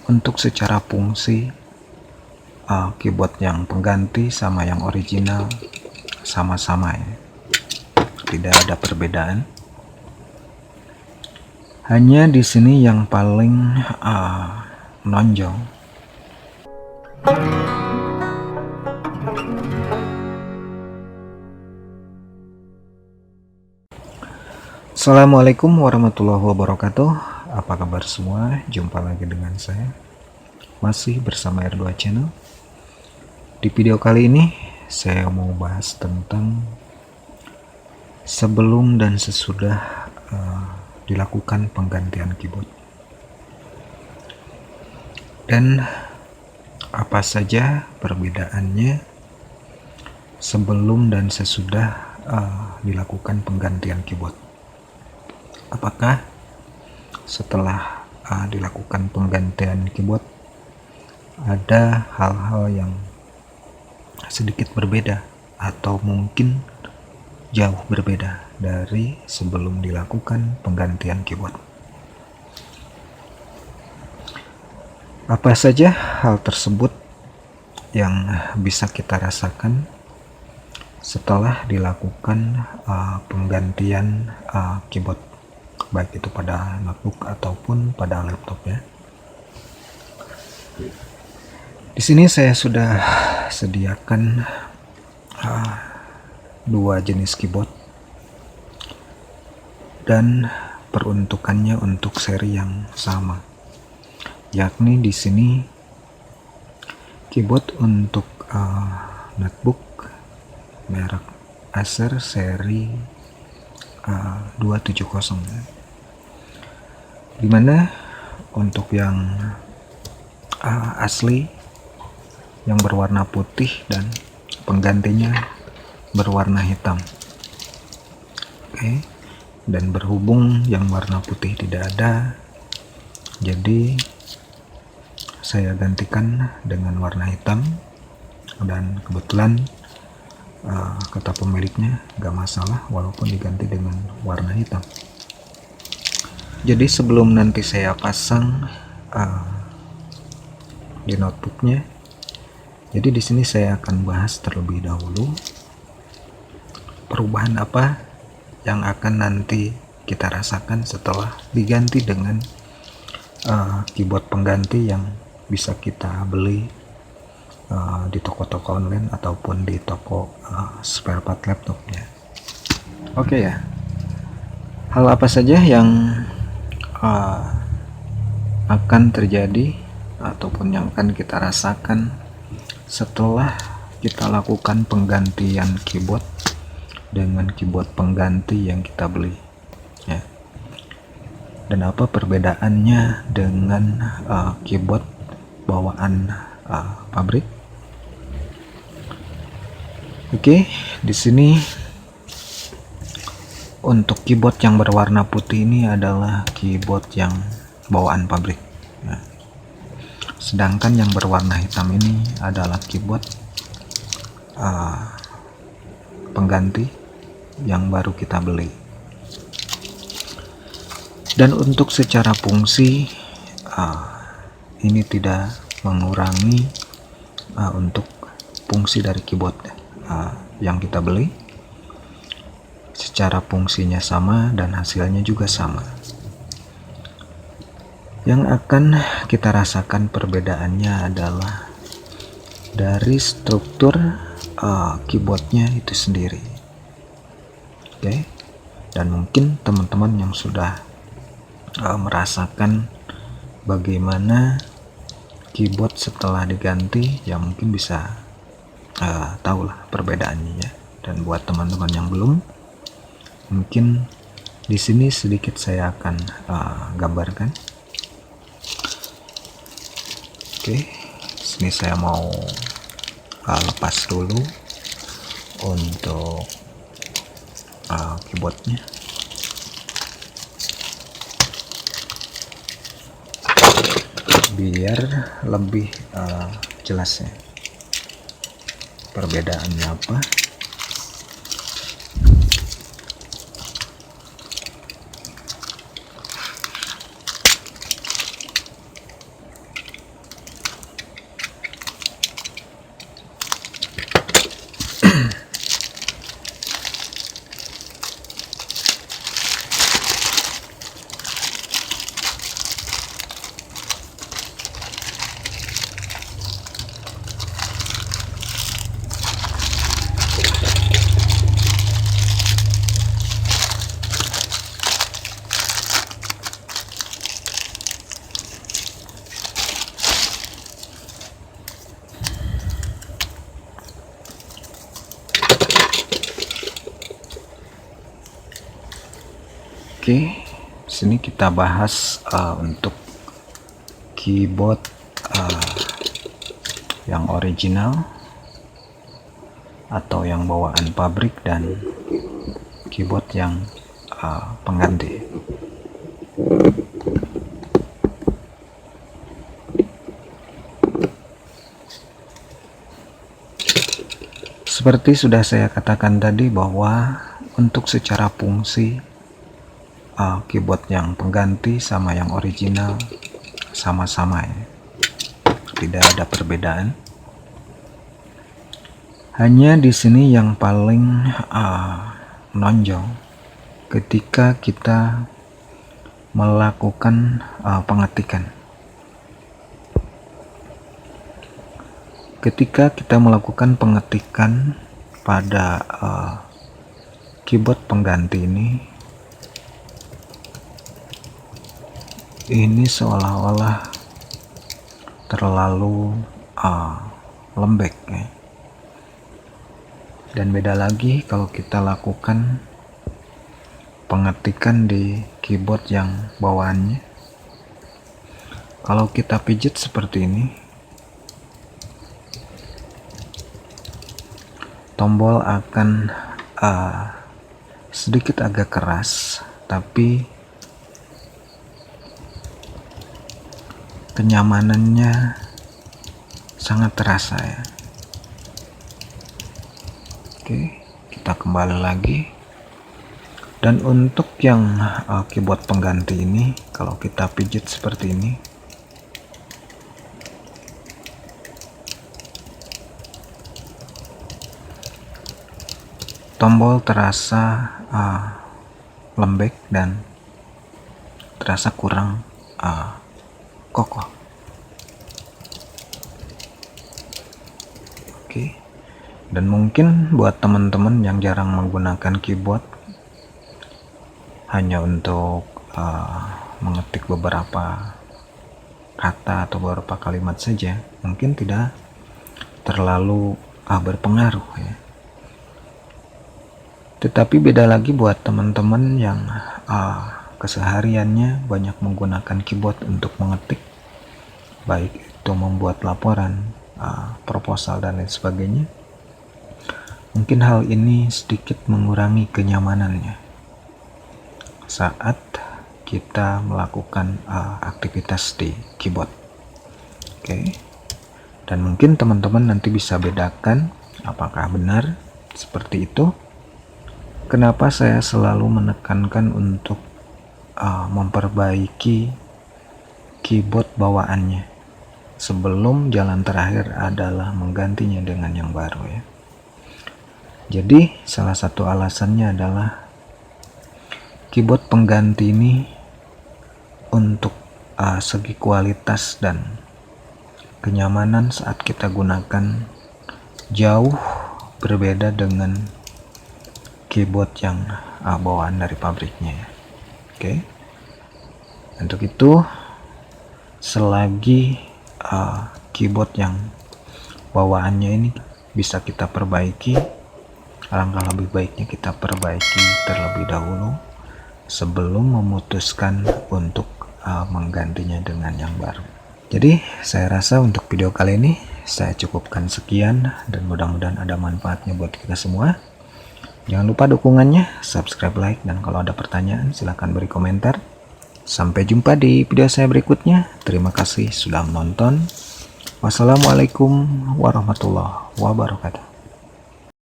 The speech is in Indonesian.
Untuk secara fungsi, keyboard yang pengganti sama yang original sama-sama ya, tidak ada perbedaan. Hanya di sini yang paling menonjol Assalamualaikum warahmatullahi wabarakatuh. Apa kabar semua? Jumpa lagi dengan saya, masih bersama R2 Channel. Di video kali ini saya mau bahas tentang sebelum dan sesudah dilakukan penggantian keyboard, dan apa saja perbedaannya sebelum dan sesudah dilakukan penggantian keyboard. Apakah setelah dilakukan penggantian keyboard ada hal-hal yang sedikit berbeda atau mungkin jauh berbeda dari sebelum dilakukan penggantian keyboard? Apa saja hal tersebut yang bisa kita rasakan setelah dilakukan penggantian keyboard, baik itu pada notebook ataupun pada laptop ya. Di sini saya sudah sediakan dua jenis keyboard dan peruntukannya untuk seri yang sama, yakni di sini keyboard untuk notebook merek Acer seri 270 ya. Dimana untuk yang asli yang berwarna putih dan penggantinya berwarna hitam. Oke. Dan berhubung yang warna putih tidak ada, jadi saya gantikan dengan warna hitam, dan kebetulan kata pemiliknya gak masalah walaupun diganti dengan warna hitam. Jadi sebelum nanti saya pasang di notebooknya, jadi di sini saya akan bahas terlebih dahulu perubahan apa yang akan nanti kita rasakan setelah diganti dengan keyboard pengganti yang bisa kita beli di toko-toko online ataupun di toko spare part laptopnya. Oke ya, hal apa saja yang akan terjadi ataupun yang akan kita rasakan setelah kita lakukan penggantian keyboard dengan keyboard pengganti yang kita beli ya, dan apa perbedaannya dengan keyboard bawaan pabrik. Oke, di sini untuk keyboard yang berwarna putih ini adalah keyboard yang bawaan pabrik ya. Sedangkan yang berwarna hitam ini adalah keyboard pengganti yang baru kita beli. Dan untuk secara fungsi ini tidak mengurangi untuk fungsi dari keyboard yang kita beli. Secara fungsinya sama dan hasilnya juga sama. Yang akan kita rasakan perbedaannya adalah dari struktur keyboardnya itu sendiri. Oke. Dan mungkin teman-teman yang sudah merasakan bagaimana keyboard setelah diganti ya mungkin bisa tahulah perbedaannya ya. Dan buat teman-teman yang belum, mungkin di sini sedikit saya akan gambarkan. Oke, sini saya mau lepas dulu untuk keyboardnya. Biar lebih jelas ya perbedaannya apa. Oke, sini kita bahas untuk keyboard yang original atau yang bawaan pabrik dan keyboard yang pengganti. Seperti sudah saya katakan tadi bahwa untuk secara fungsi keyboard yang pengganti sama yang original sama-sama ya, tidak ada perbedaan. Hanya di sini yang paling menonjol ketika kita melakukan pengetikan. Ketika kita melakukan pengetikan pada keyboard pengganti ini seolah-olah terlalu lembek ya. Dan beda lagi kalau kita lakukan pengetikan di keyboard yang bawaannya. Kalau kita pijit seperti ini, tombol akan sedikit agak keras, tapi kenyamanannya sangat terasa ya. Oke, kita kembali lagi. Dan untuk yang keyboard pengganti ini, kalau kita pijit seperti ini, tombol terasa lembek dan terasa kurang kokoh. Oke. Dan mungkin buat teman-teman yang jarang menggunakan keyboard hanya untuk mengetik beberapa kata atau beberapa kalimat saja, mungkin tidak terlalu berpengaruh ya. Tetapi beda lagi buat teman-teman yang kesehariannya banyak menggunakan keyboard untuk mengetik, baik itu membuat laporan, proposal dan lain sebagainya. Mungkin hal ini sedikit mengurangi kenyamanannya saat kita melakukan aktivitas di keyboard. Oke. Dan mungkin teman-teman nanti bisa bedakan apakah benar seperti itu. Kenapa saya selalu menekankan untuk memperbaiki keyboard bawaannya sebelum jalan terakhir adalah menggantinya dengan yang baru ya. Jadi salah satu alasannya adalah keyboard pengganti ini untuk segi kualitas dan kenyamanan saat kita gunakan jauh berbeda dengan keyboard yang bawaan dari pabriknya ya. Oke. Untuk itu selagi keyboard yang bawaannya ini bisa kita perbaiki, alangkah lebih baiknya kita perbaiki terlebih dahulu sebelum memutuskan untuk menggantinya dengan yang baru. Jadi saya rasa untuk video kali ini saya cukupkan sekian dan mudah-mudahan ada manfaatnya buat kita semua. Jangan lupa dukungannya, subscribe, like, dan kalau ada pertanyaan silahkan beri komentar. Sampai jumpa di video saya berikutnya. Terima kasih sudah menonton. Wassalamualaikum warahmatullahi wabarakatuh.